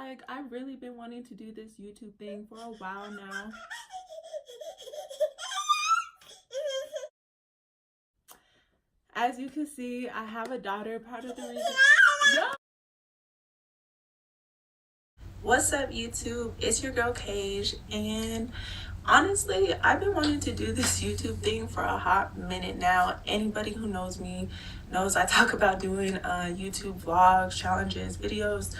like I've really been wanting to do this YouTube thing for a while now. As you can see, I have a daughter. Part of the reason. Yo! What's up, YouTube? It's your girl Cage, and honestly, I've been wanting to do this YouTube thing for a hot minute now. Anybody who knows me knows I talk about doing YouTube vlogs, challenges, videos,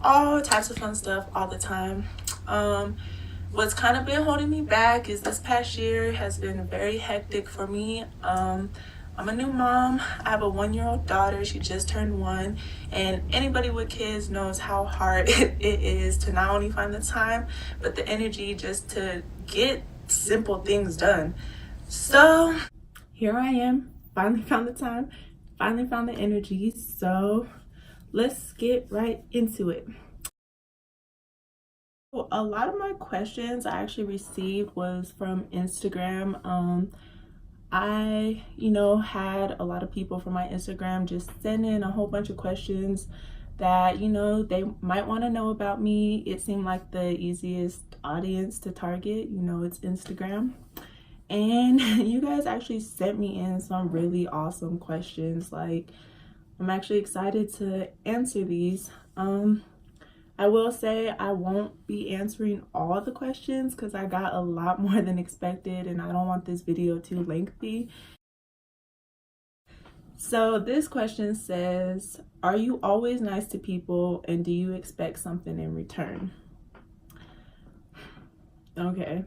all types of fun stuff all the time. What's kind of been holding me back is this past year has been very hectic for me. I'm a new mom. I have a 1-year-old daughter. She just turned 1, and anybody with kids knows how hard it is to not only find the time but the energy just to get simple things done. So here I am, finally found the time, finally found the energy. So let's get right into it. A lot of my questions I actually received was from Instagram. I, had a lot of people from my Instagram just send in a whole bunch of questions that, they might want to know about me. It seemed like the easiest audience to target, it's Instagram. And you guys actually sent me in some really awesome questions. Like, I'm actually excited to answer these. I will say I won't be answering all the questions because I got a lot more than expected and I don't want this video too lengthy. So this question says, are you always nice to people and do you expect something in return? Okay.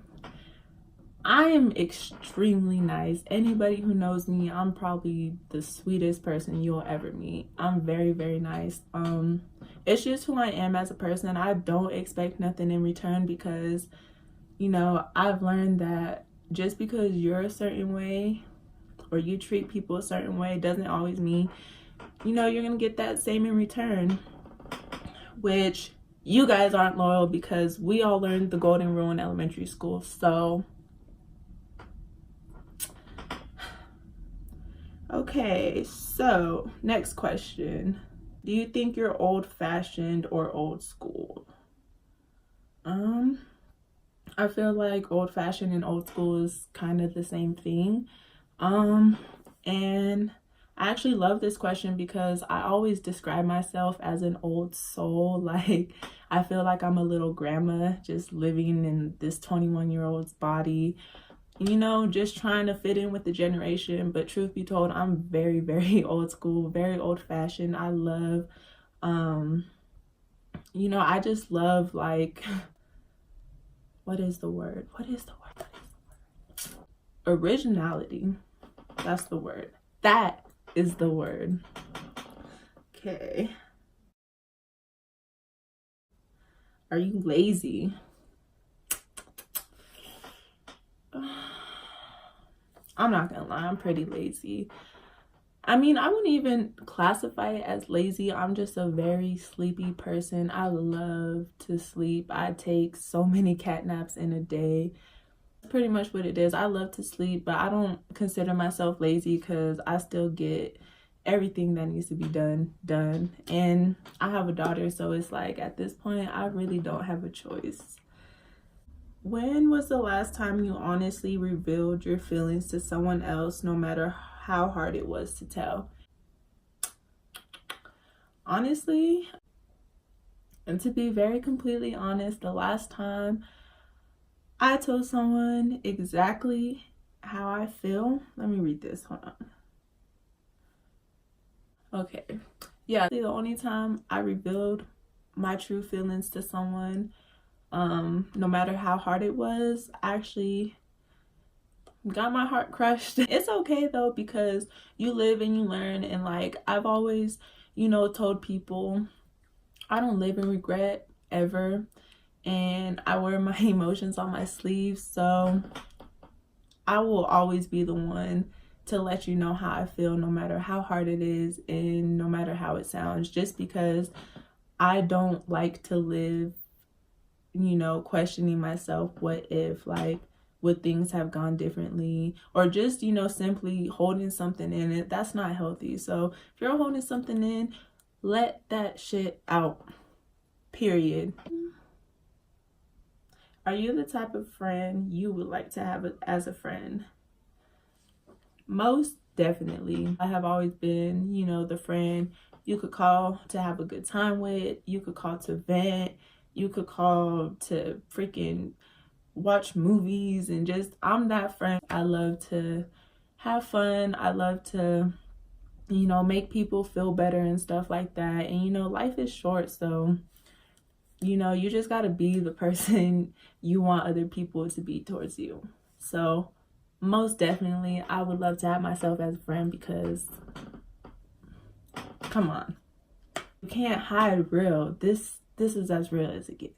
I am extremely nice. Anybody who knows me, I'm probably the sweetest person you'll ever meet. I'm very, very nice. It's just who I am as a person. I don't expect nothing in return because, I've learned that just because you're a certain way or you treat people a certain way doesn't always mean, you're going to get that same in return, which you guys aren't loyal because we all learned the golden rule in elementary school. So okay, so next question. Do you think you're old-fashioned or old school? I feel like old-fashioned and old school is kind of the same thing. And I actually love this question because I always describe myself as an old soul. Like, I feel like I'm a little grandma just living in this 21-year-old's body, just trying to fit in with the generation. But truth be told, I'm very, very old school, very old fashioned. I love, I just love, like, what is the word? Originality. That's the word. That is the word. Okay. Are you lazy? I'm not gonna lie, I'm pretty lazy. I mean, I wouldn't even classify it as lazy. I'm just a very sleepy person. I love to sleep. I take so many cat naps in a day. That's pretty much what it is. I love to sleep, but I don't consider myself lazy because I still get everything that needs to be done. And I have a daughter, so it's like at this point, I really don't have a choice. When was the last time you honestly revealed your feelings to someone else, no matter how hard it was to tell? Honestly, and to be very completely honest, the last time I told someone exactly how I feel, let me read this, hold on. Okay, yeah, the only time I revealed my true feelings to someone, no matter how hard it was, I actually got my heart crushed. It's okay though, because you live and you learn. And like I've always, told people I don't live in regret ever, and I wear my emotions on my sleeve. So I will always be the one to let you know how I feel, no matter how hard it is and no matter how it sounds, just because I don't like to live, questioning myself. What if, like, would things have gone differently? Or just, simply holding something in it. That's not healthy. So if you're holding something in, let that shit out. period. Are you the type of friend you would like to have as a friend? Most definitely. I have always been, you know, the friend you could call to have a good time with. You could call to vent. You could call to freaking watch movies, and just, I'm that friend. I love to have fun. I love to, you know, make people feel better and stuff like that. And, you know, life is short, so, you know, you just got to be the person you want other people to be towards you. So most definitely, I would love to have myself as a friend, because come on, you can't hide real. This is as real as it gets.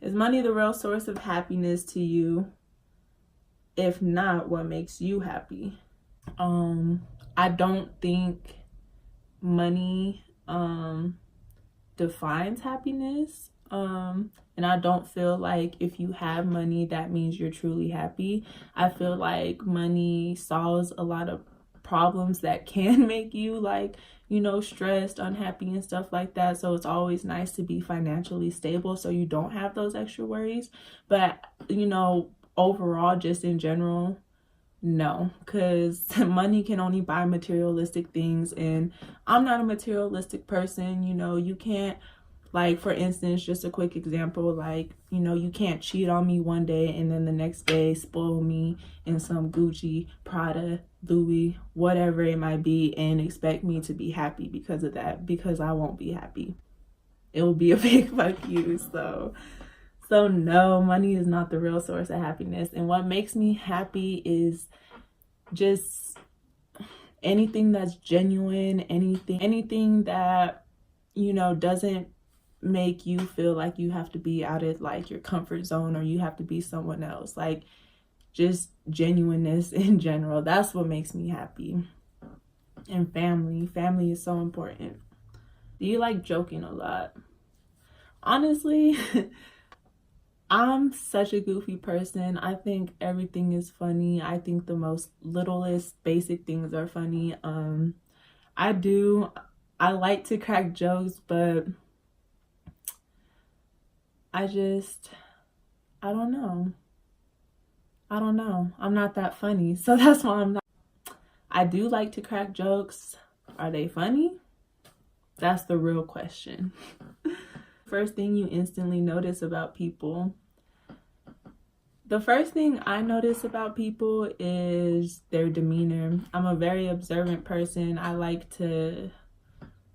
Is money the real source of happiness to you? If not, what makes you happy? I don't think money defines happiness. And I don't feel like if you have money, that means you're truly happy. I feel like money solves a lot of problems that can make you, like, you know, stressed, unhappy, and stuff like that. So it's always nice to be financially stable so you don't have those extra worries. But, you know, overall, just in general, no, because money can only buy materialistic things, and I'm not a materialistic person. You know, you can't, like, for instance, just a quick example, like, you know, you can't cheat on me one day and then the next day spoil me in some Gucci, Prada, Louis, whatever it might be, and expect me to be happy because of that, because I won't be happy. It will be a big fuck you. So no, money is not the real source of happiness. And what makes me happy is just anything that's genuine, anything that, you know, doesn't make you feel like you have to be out of, like, your comfort zone, or you have to be someone else. Like, just genuineness in general. That's what makes me happy. And family is so important. Do you like joking a lot? Honestly, I'm such a goofy person. I think everything is funny. I think the most littlest basic things are funny. I like to crack jokes, but I don't know. I'm not that funny. So that's why I'm not. I do like to crack jokes. Are they funny? That's the real question. First thing you instantly notice about people. The first thing I notice about people is their demeanor. I'm a very observant person. I like to,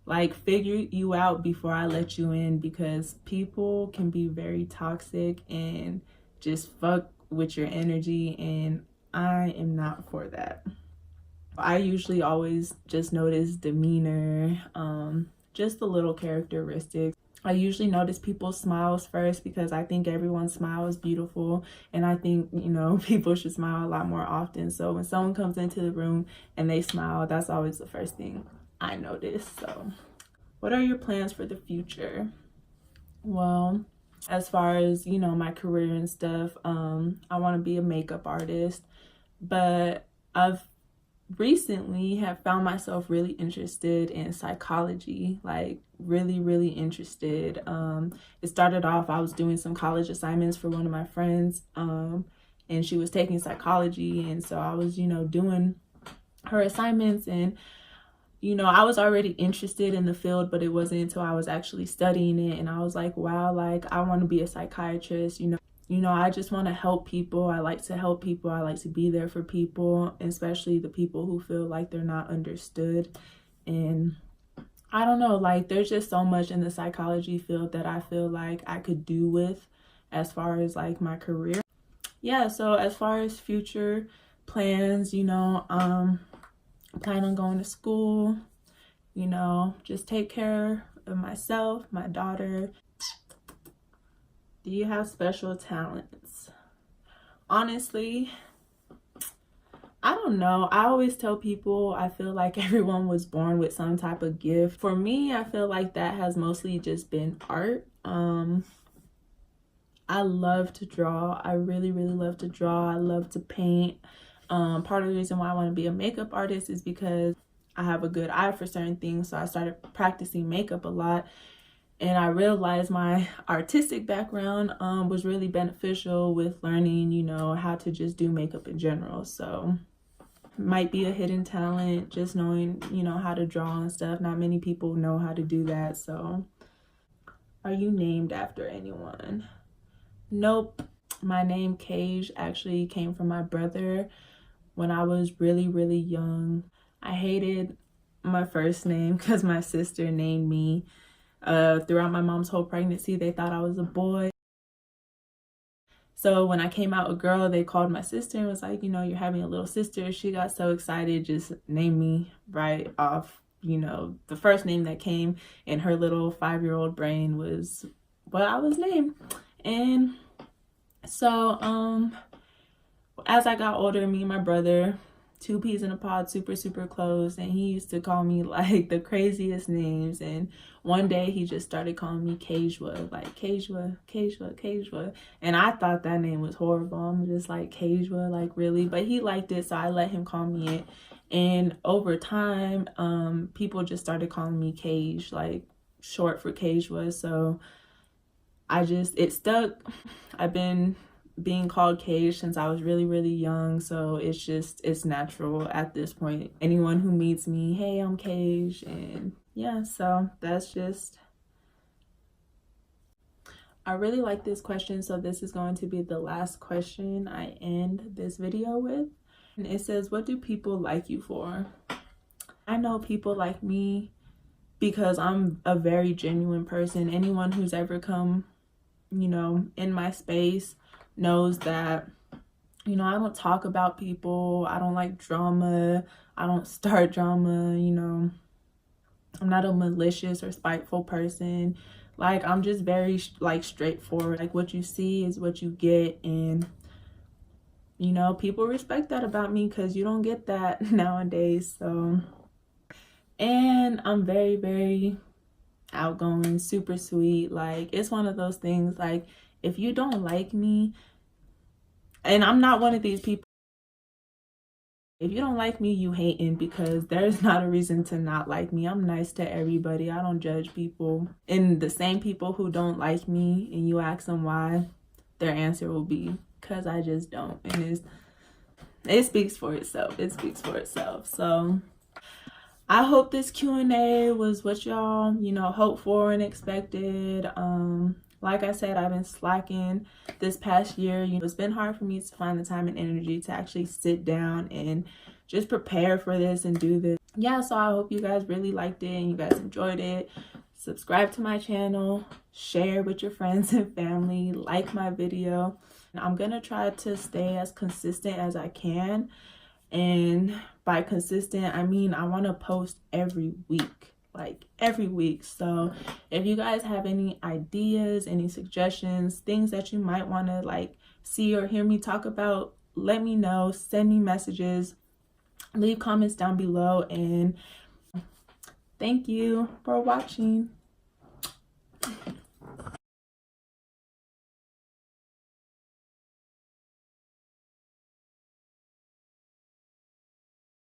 like, figure you out before I let you in, because people can be very toxic and just fuck with your energy, and I am not for that. I usually always just notice demeanor, just the little characteristics. I usually notice people's smiles first, because I think everyone's smile is beautiful, and I think, you know, people should smile a lot more often. So when someone comes into the room and they smile, that's always the first thing I notice. So what are your plans for the future? Well, as far as, you know, my career and stuff, I want to be a makeup artist, but I've recently have found myself really interested in psychology, like really interested. It started off, I was doing some college assignments for one of my friends, and she was taking psychology, and so I was, you know, doing her assignments, and, you know, I was already interested in the field, but it wasn't until I was actually studying it, and I was like, wow, like, I want to be a psychiatrist. You know, I just want to help people. I like to help people. I like to be there for people, especially the people who feel like they're not understood. And I don't know, like, there's just so much in the psychology field that I feel like I could do with, as far as, like, my career. Yeah, so as far as future plans, you know, plan on going to school, you know, just take care of myself, my daughter. Do you have special talents? Honestly, I don't know. I always tell people I feel like everyone was born with some type of gift. For me, I feel like that has mostly just been art. I love to draw. I really love to draw. I love to paint. Part of the reason why I want to be a makeup artist is because I have a good eye for certain things. So I started practicing makeup a lot. And I realized my artistic background was really beneficial with learning, you know, how to just do makeup in general. So might be a hidden talent, just knowing, you know, how to draw and stuff. Not many people know how to do that. So are you named after anyone? Nope. My name Cage actually came from my brother when I was really, really young. I hated my first name because my sister named me. Throughout my mom's whole pregnancy, they thought I was a boy. So when I came out a girl, they called my sister and was like, you know, you're having a little sister. She got so excited, just named me right off. You know, the first name that came in her little 5-year-old brain was what I was named. And so as I got older, me and my brother, two peas in a pod, super, super close. And he used to call me like the craziest names. And one day he just started calling me Kajwa, like Kajwa, Kajwa, Kajwa. And I thought that name was horrible. I'm just like, Kajwa, like really? But he liked it, so I let him call me it. And over time, people just started calling me Cage, like short for Kajwa. So it stuck. I've been being called Cage since I was really, really young, so it's natural at this point. Anyone who meets me, hey, I'm Cage. And yeah, so that's just, I really like this question, so this is going to be the last question I end this video with. And it says, what do people like you for? I know people like me because I'm a very genuine person. Anyone who's ever come, you know, in my space knows that, you know, I don't talk about people. I don't like drama. I don't start drama, you know. I'm not a malicious or spiteful person. Like, I'm just very like straightforward. Like, what you see is what you get. And, you know, people respect that about me because you don't get that nowadays. So, and I'm very, very outgoing, super sweet. Like, it's one of those things, like, if you don't like me, and I'm not one of these people, if you don't like me, you hating, because there's not a reason to not like me. I'm nice to everybody. I don't judge people. And the same people who don't like me and you ask them why, their answer will be, because I just don't. And it speaks for itself. It speaks for itself. So I hope this Q&A was what y'all, you know, hoped for and expected. Like I said, I've been slacking this past year. You know, it's been hard for me to find the time and energy to actually sit down and just prepare for this and do this. Yeah, so I hope you guys really liked it and you guys enjoyed it. Subscribe to my channel, share with your friends and family, like my video. I'm gonna try to stay as consistent as I can. And by consistent, I mean I want to post every week, like every week. So if you guys have any ideas, any suggestions, things that you might want to like see or hear me talk about, let me know. Send me messages, leave comments down below, and thank you for watching.